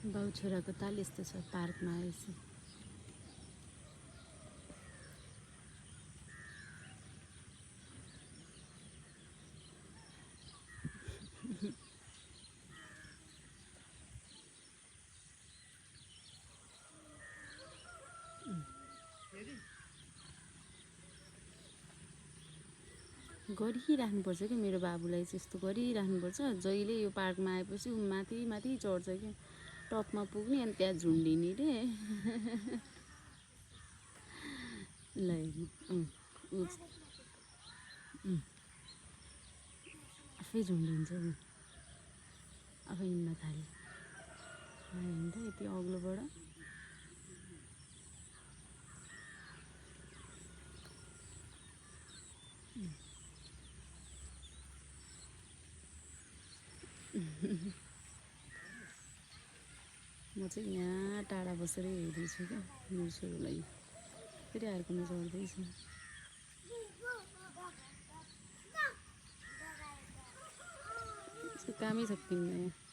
बाउ छोराको ताल यस्तो छ पार्कमा आएपछि। गरिराख्नुपर्छ कि मेरो बाबुलाई चाहिँ यस्तो गरिराख्नुपर्छ। जहिले यो पार्कमा आएपछि ऊ माथि माथि चढ्छ कि टपमा पुग्ने अनि त्यहाँ झुन्डिने रे। ल आफै झुन्डिन्छ ऊ, आफै हिँड्न थाल्यो। हिँड्दा यति अग्लोबाट म चाहिँ यहाँ टाढा बसेर हेर्दैछु क्या मेरो छोरीलाई। फेरि अर्कोमा चढ्दैछ। कामै सकिँदैन।